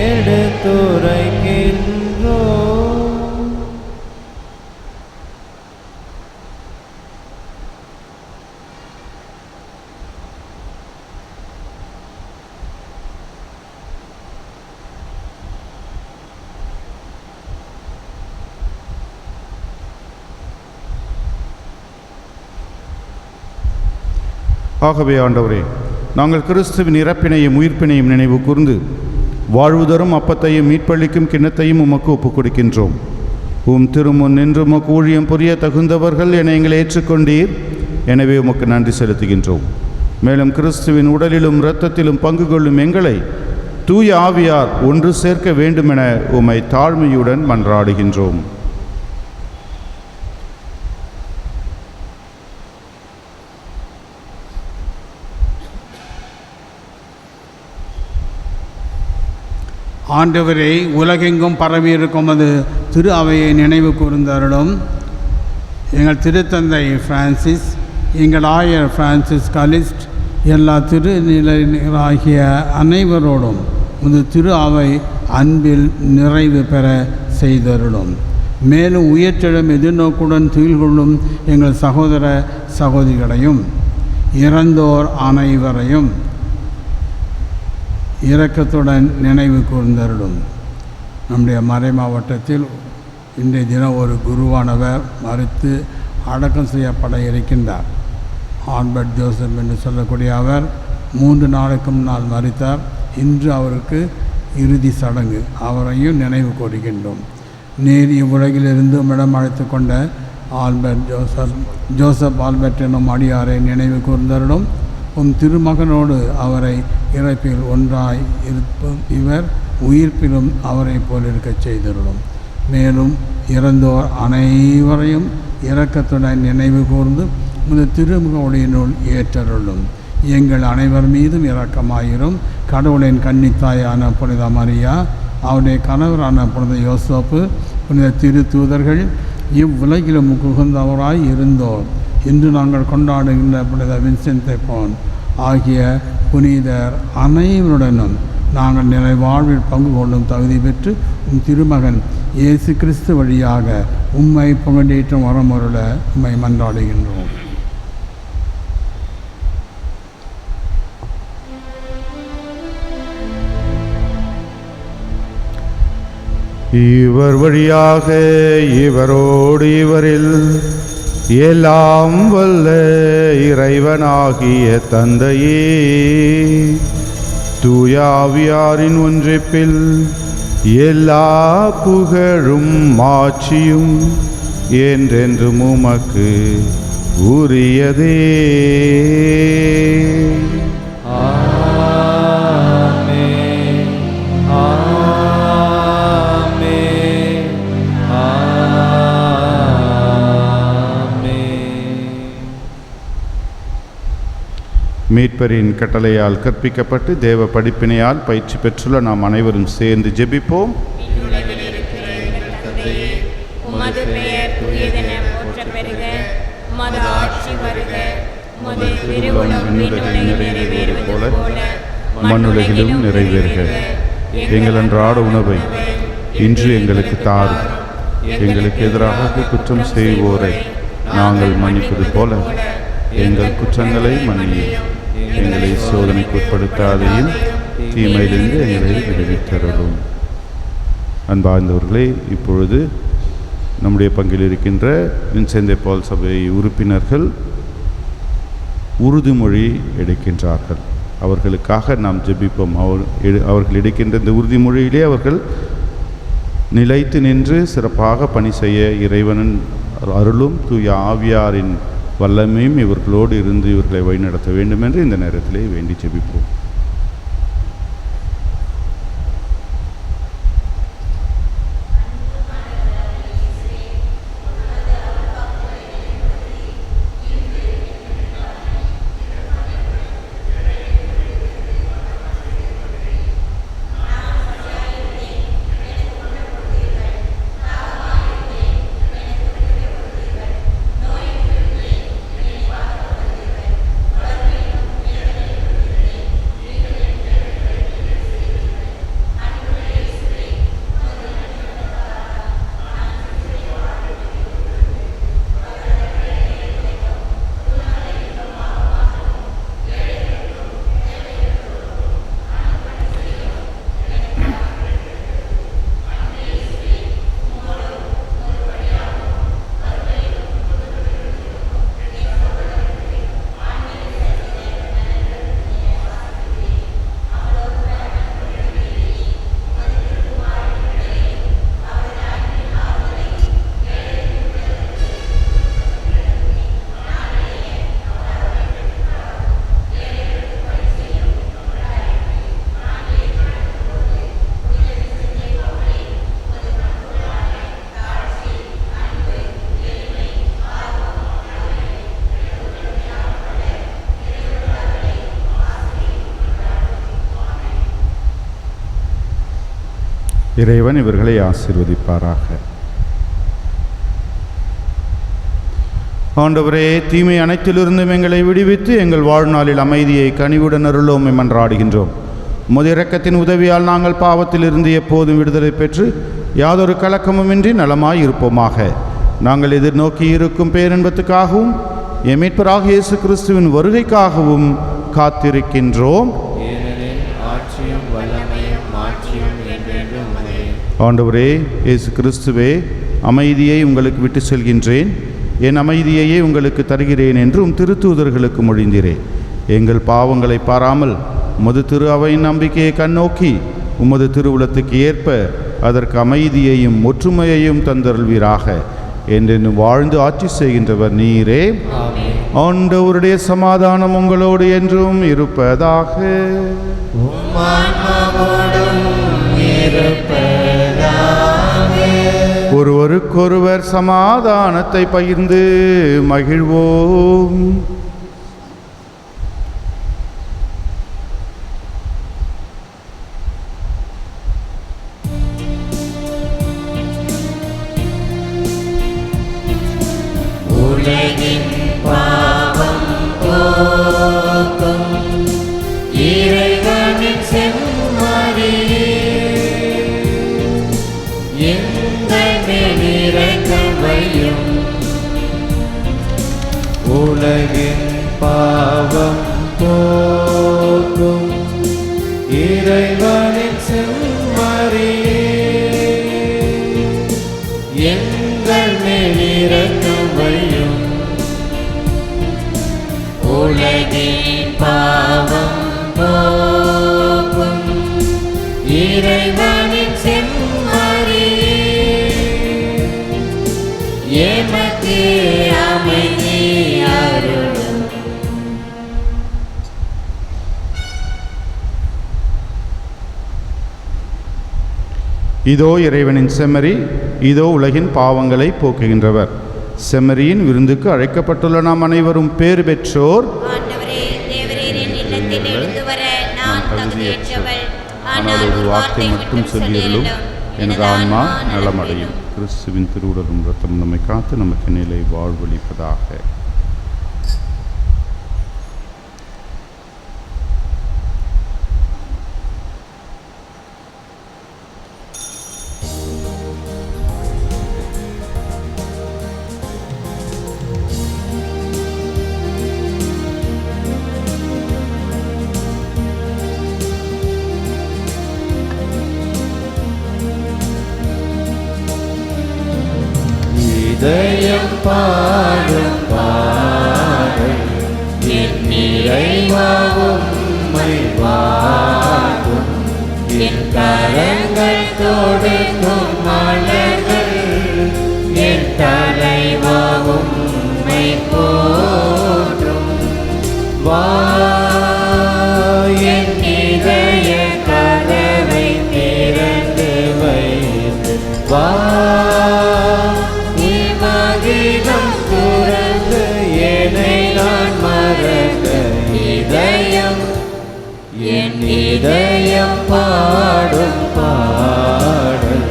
எடுத்துரைக்கின்றோம்.
ஆகவே ஆண்டவரே, நாங்கள் கிறிஸ்துவின் இறப்பினையும் உயிர்ப்பினையும் நினைவு கூர்ந்து வாழ்வு தரும் அப்பத்தையும் மீட்பளிக்கும் கிண்ணத்தையும் உமக்கு ஒப்புக் கொடுக்கின்றோம். திருமுன் நின்று உமக்கு ஊழியம் புரிய தகுந்தவர்கள் என எங்களை ஏற்றுக்கொண்டீர். எனவே உமக்கு நன்றி செலுத்துகின்றோம். மேலும் கிறிஸ்துவின் உடலிலும் இரத்தத்திலும் பங்கு கொள்ளும் எங்களை தூய ஆவியார் ஒன்று சேர்க்க வேண்டுமென உம்மை தாழ்மையுடன் மன்றாடுகின்றோம்.
ஆண்டவரை உலகெங்கும் பரவியிருக்கும் அது திரு அவையை நினைவு கூர்ந்தாரிடம் எங்கள் திருத்தந்தை பிரான்சிஸ், எங்கள் ஆயர் பிரான்சிஸ் கலிஸ்ட், எல்லா திருநிலையராகிய அனைவரோடும் இந்த திரு அவை அன்பில் நிறைவு பெற செய்தருளும். மேலும் உயர்த்தெழும் எதிர்நோக்குடன் துயில்கொள்ளும் எங்கள் சகோதர சகோதரிகளையும் இறந்தோர் அனைவரையும் இரக்கத்துடன் நினைவு கூர்ந்தருளும். நம்முடைய மறை மாவட்டத்தில் இன்றைய தினம் ஒரு குருவானவர் மறித்து அடக்கம் செய்யப்பட இருக்கின்றார். ஆல்பர்ட் ஜோசப் என்று சொல்லக்கூடிய அவர் 3 நாளுக்கு முன்னால் மறித்தார். இன்று அவருக்கு இறுதி சடங்கு. அவரையும் நினைவு கூறுகின்றோம். நேர் இவ்வுலகிலிருந்து இடம் அழைத்து கொண்ட ஆல்பர்ட் ஜோசப் ஆல்பர்ட் என்னும் அடியாரை நினைவு கூர்ந்தருளும். திருமகனோடு அவரை இறப்பில் ஒன்றாய் இருப்பும் இவர் உயிர்ப்பிலும் அவரை போல் இருக்கச் செய்திருளும். மேலும் இறந்தோர் அனைவரையும் இரக்கத்துடன் நினைவு கூர்ந்து இந்த திருமுக ஒளியினுள் ஏற்றருளும். எங்கள் அனைவர் மீதும் இரக்கமாயிரும். கடவுளின் கன்னித்தாயான புனித மரியா, அவருடைய கணவரான புனித யோசப்பு, புனித திரு தூதர்கள், இவ்வுலகிலும் குகுந்தவராய் இருந்தோர் இன்று நாங்கள் கொண்டாடுகின்ற புனித வின்சென்ட் போன் ஆகிய புனிதர் அனைவருடனும் நாங்கள் நிறைவாழ்வில் பங்கு கொள்ளும் தகுதி பெற்று திருமகன் இயேசு கிறிஸ்து வழியாக உம்மை புகழேற்றும் வரமருள உம்மை மன்றாடுகின்றோம்.
இவர் வழியாக இவரோடு இவரில் எல்லாம் வல்ல இறைவனாகிய தந்தையே, தூய ஆவியாரின் ஒன்றிப்பில் எல்லா புகழும் மாட்சியும் என்றென்றும் உமக்கு உரியதே. மீட்பரின் கட்டளையால் கற்பிக்கப்பட்டு தேவ படிப்பினையால் பயிற்சி பெற்றுள்ள நாம் அனைவரும் சேர்ந்து ஜெபிப்போம்.
உமது பெயர் தூயதென போற்றப் பெறுக. உமது ஆட்சி வருக. உமது திருவுளம் விண்ணுலகில் நிறைவேறுவது போல
மண்ணுலகிலும் நிறைவேறுக. எங்கள் அன்றாட உணவை இன்று எங்களுக்கு தாரும். எங்களுக்கு எதிராக குற்றம் செய்வோரை நாங்கள் மன்னிப்பது போல எங்கள் குற்றங்களை மன்னியும். எங்களை சோதனைக்கு உட்படுத்தாதையும் தீமையிலிருந்து எங்களை விடுவித்தருளும். அன்பார்ந்தவர்களே, இப்பொழுது நம்முடைய பங்கில் இருக்கின்ற வின்சென்ட் பால் சபை உறுப்பினர்கள் உறுதிமொழி எடுக்கின்றார்கள். அவர்களுக்காக நாம் ஜெபிப்போம். அவர்கள் எடுக்கின்ற இந்த உறுதிமொழியிலே அவர்கள் நிலைத்து நின்று சிறப்பாக பணி செய்ய இறைவனின் அருளும் தூய ஆவியாரின் வல்லமையும் இவர்களோடு இருந்து இவர்களை வழிநடத்த வேண்டும் என்று இந்த நேரத்திலே வேண்டி ஜெபிப்போம். இறைவன் இவர்களை ஆசீர்வதிப்பாராக. ஆண்டவரே, தீமை அனைத்திலிருந்தும் எங்களை விடுவித்து எங்கள் வாழ்நாளில் அமைதியை கனிவுடன் அருளோமை மன்றாடுகின்றோம். உமது இரக்கத்தின் உதவியால் நாங்கள் பாவத்திலிருந்து எப்போதும் விடுதலை பெற்று யாதொரு கலக்கமுமின்றி நலமாய் இருப்போமாக. நாங்கள் எதிர்நோக்கி இருக்கும் பேரின்பத்துக்காகவும் எம் மீட்பராகிய இயேசு கிறிஸ்துவின் வருகைக்காகவும் காத்திருக்கின்றோம். ஆண்டவரே இயேசு கிறிஸ்துவே, அமைதியை உங்களுக்கு விட்டு செல்கின்றேன், என் அமைதியையே உங்களுக்கு தருகிறேன் என்றும் திருத்தூதர்களுக்கு மொழிந்தீரேன். எங்கள் பாவங்களை பாராமல் உமது திரு அவையின் நம்பிக்கையை கண்ணோக்கி உமது திருவுளத்துக்கு ஏற்ப அதற்கு அமைதியையும் ஒற்றுமையையும் தந்தருள்வீராக. என்றென்னும் வாழ்ந்து ஆட்சி செய்கின்றவர் நீரே. ஆண்டவருடைய சமாதானம் உங்களோடு என்றும் இருப்பதாக. ஒருவருக்கொருவர் சமாதானத்தை பகிர்ந்து மகிழ்வோம்.
உலகின் பாவம் போக்கும் இறைவனின் செம்மறியே, எங்கள் மேல் இரக்கமையும். உலகின் பாவம் போக்கும் இறைவனின் செம்மறியே, எங்கள் மேல் இரக்கமையும். உலகின் பாவம் போக்கும் இறைவனின் செம்மறியே, எமக்கு அமைதி அருளும்.
இதோ இறைவனின் செம்மறி, இதோ உலகின் பாவங்களை போக்குகின்றவர். செம்மறியின் விருந்துக்கு அழைக்கப்பட்டுள்ள நாம் அனைவரும் பேறு பெற்றோர். ஆனால் ஒரு வார்த்தை மட்டும் சொல்லியலும் எனது ஆன்மா நலமடையும். கிறிஸ்துவின் திருவுடலும் இரத்தம் நம்மை காத்து நமக்கு நிலை வாழ்வளிப்பதாக.
இதயம் பாடும் பாடல் என் இறைவா உம்மை வாழ்த்தும். என் கரங்கள் தொடுக்கும் மலர்கள் என் தலைவா உம்மை போற்றும். வா என் இதய கதவை திறந்து வைத்து வா, கீதம் துறந்து என்னை நான் மறக்க. இதயம் என் இதயம் பாடும் பாடல்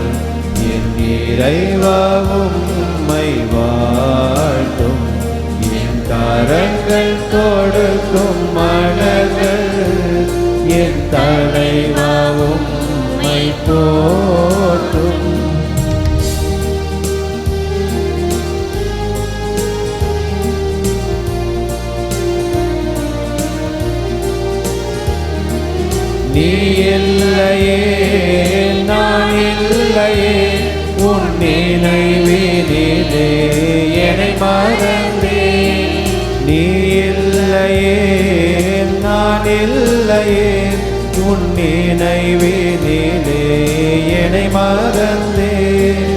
என் இறைவா உம்மை வாழ்த்தும். என் கரங்கள் கொடுக்கும் மலர்கள் என் தலைவா உம்மை போற்றும். நீ இல்லையே நான் இல்லையே உன் நினைவினிலே என்னை மறந்தேன். நீ இல்லையே நான் இல்லையே உன் நினைவினிலே என்னை மறந்தேன்.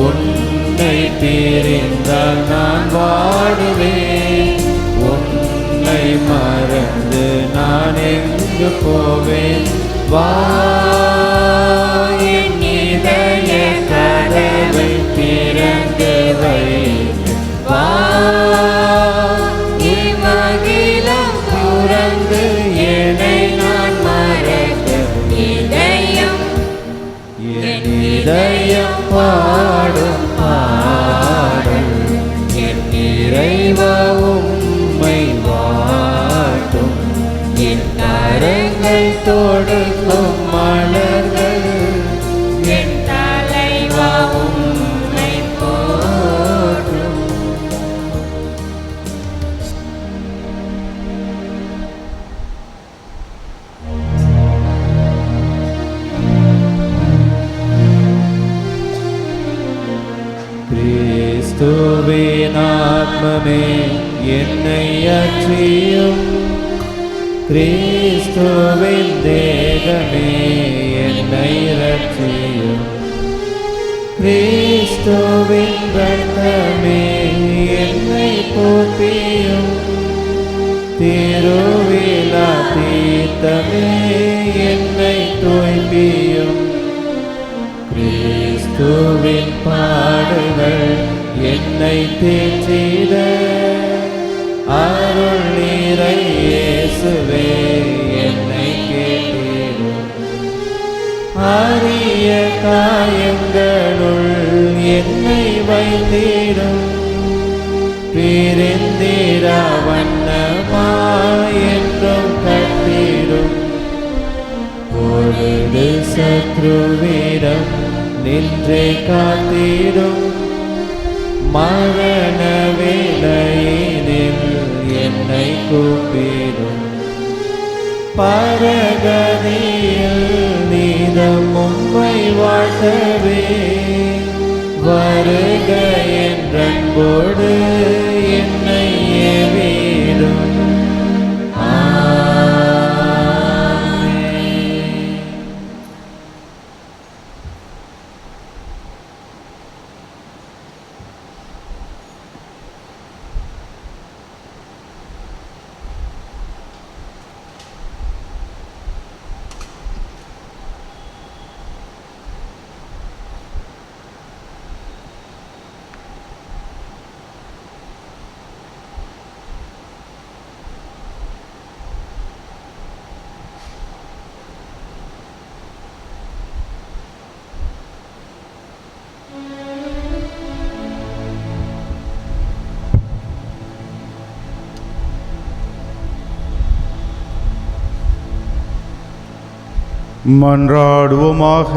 உன்னை பிரிந்தால் நான் வாடுவேன், உன்னை மறந்து நான் எங்கு போவேன். வா என் இதய கதவை திறந்து வைத்து வா, இமகிலம் துறந்து என்னை நான் மறக்க. இதயம் என் பணியாற்றியும் கிறிஸ்துவின் தேகமே என்னை ரட்சியும் கிறிஸ்துவின் ரத்தமே என்னை போற்றியும் திருவிழா தீர்த்தமே என்னை தூய்ப்பியும் கிறிஸ்துவின் பாடுகள் என்னை தேற்றிட அருள் நீரை இயேசுவே என்னை கேட்டிடும் அரிய காயங்களுள் என்னை வைத்திடும் பிரிந்திரா வண்ணமாய் என்றும் கட்டிடும் பொழுது சத்ருவிடம் நின்றே காத்திடும் மரண வேளையினில் என்னை கூப்பிடும் பரகதியில் நீதம் உம்மை வாழ்த்தவே வருக என்றன்போடு என்னை ஏவிடும்
மன்றாடுவோமாக.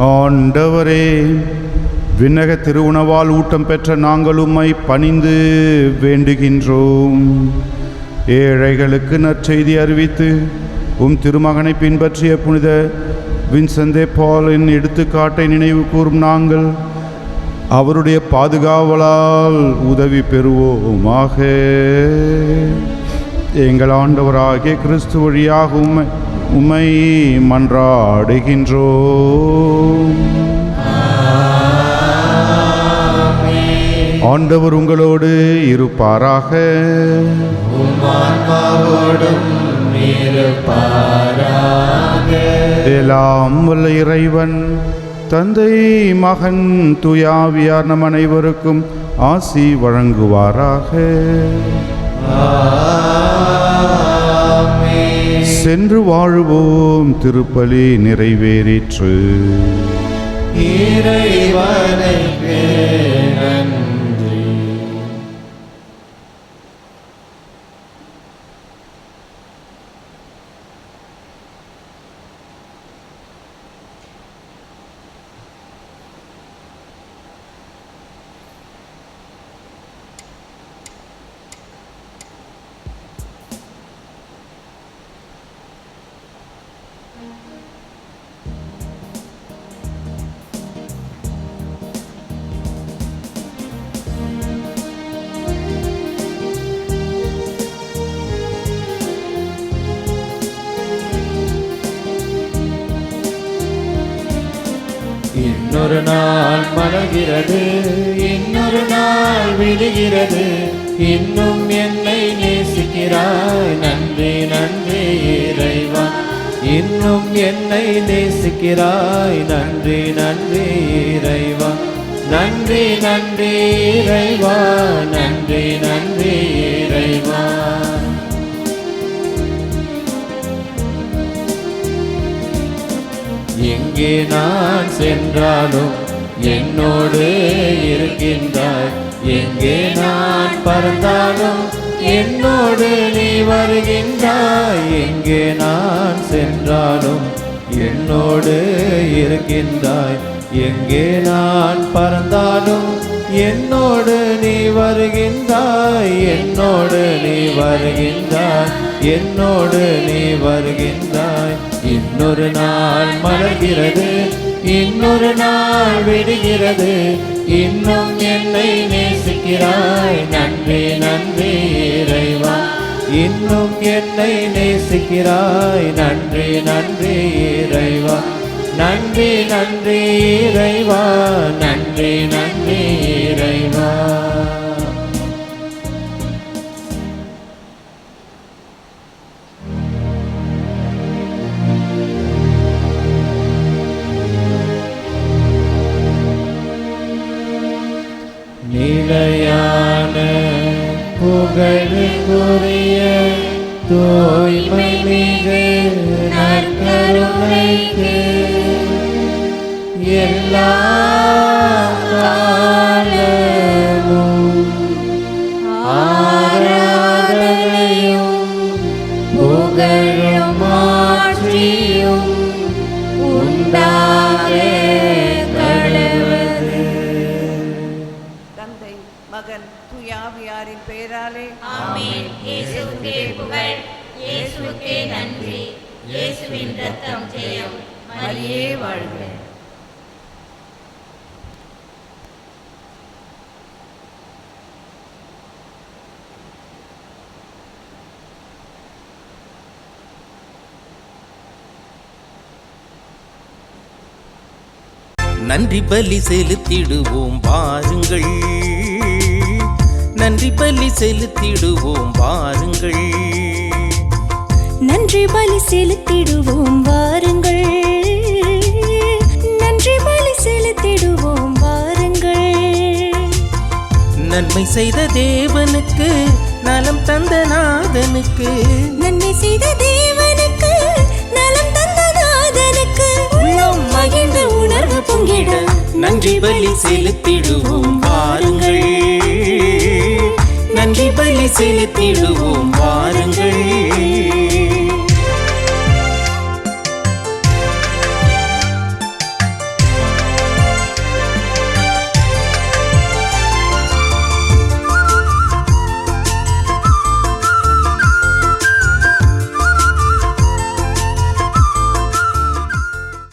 ஆண்டவரே, விண்ணக திருவுணவால் ஊட்டம் பெற்ற நாங்கள் உம்மை பணிந்து வேண்டுகின்றோம். ஏழைகளுக்கு நற்செய்தி அறிவித்து உம் திருமகனை பின்பற்றிய புனித வின்சென்ட் பாலின் எடுத்துக்காட்டை நினைவு கூறும் நாங்கள் அவருடைய பாதுகாவலால் உதவி பெறுவோமாக. எங்கள் ஆண்டவராகிய கிறிஸ்து வழியாக உம்மை மன்றாடுகின்றோம். ஆண்டவர் உங்களோடு இருப்பாராக. எல்லாம் வல்ல இறைவன் தந்தை, மகன், தூயாவியார் நம் அனைவருக்கும் ஆசி வழங்குவாராக. சென்று வாழுவோம். திருப்பலி நிறைவேறிற்று.
இறைவனுக்கு நன்றி. இன்னொரு நாள் மலர்கிறது, இன்னொரு நாள் விடுகிறது, இன்னும் என்னை நேசிக்கிறாய். நன்றி நன்றி இறைவா, இன்னும் என்னை நேசிக்கிறாய். நன்றி நன்றி இறைவா, நன்றி நன்றி இறைவா, நன்றி நன்றி இறைவா. எங்கே நான் சென்றாலும் என்னோடு இருக்கின்றாய். எங்கே நான் பறந்தாலும் என்னோடு நீ வருகின்றாய். எங்கே நான் சென்றாலும் என்னோடு இருக்கின்றாய். எங்கே நான் பறந்தாலும் என்னோடு நீ வருகின்றாய். என்னோடு நீ வருகின்றாய். என்னோடு நீ வருகின்றாய். இன்னொரு நாள் மலர்கிறது, இன்னொரு நாள் விடுகிறது, இன்னும் என்னை நேசிக்கிறாய். நன்றி நன்றி இறைவா, இன்னும் என்னை நேசிக்கிறாய். நன்றி நன்றி இறைவா, நன்றி நன்றி இறைவா, நன்றி நன்றி இறைவா. நிலையான புகழுக்குரிய தூய்மை மிகு நற்கருணைக்கு எல்லா காலமும் ஆராதனையும் புகழும் ஆட்சியும் உண்டாக கடவுளே.
தந்தை மகன் தூயாவியாரின் பெயராலே
ஆமென். இயேசுவுக்கே புகழ், இயேசுவுக்கே நன்றி. இயேசுவின் இரத்தம் ஜெயம்.
மரியே வாழ்க.
நன்றி பலி செலுத்திடுவோம் வாருங்கள், நன்றி பலி செலுத்திடுவோம் வாருங்கள்,
நன்றி பலி செலுத்திடுவோம் வாருங்கள், நன்றி பலி செலுத்திடுவோம் வாருங்கள்.
நன்மை செய்த தேவனுக்கு, நலம் தந்த நாதனுக்கு,
நன்மை செய்த தேவனுக்கு, நலம் தந்த நாதனுக்கு, உள்ளம் மகிழ்ந்த உணர்வு பொங்கிட
நன்றி பலி செலுத்திடுவோம் வாருங்கள், நன்றி பலி செலுத்திடுவோம் வாருங்கள்.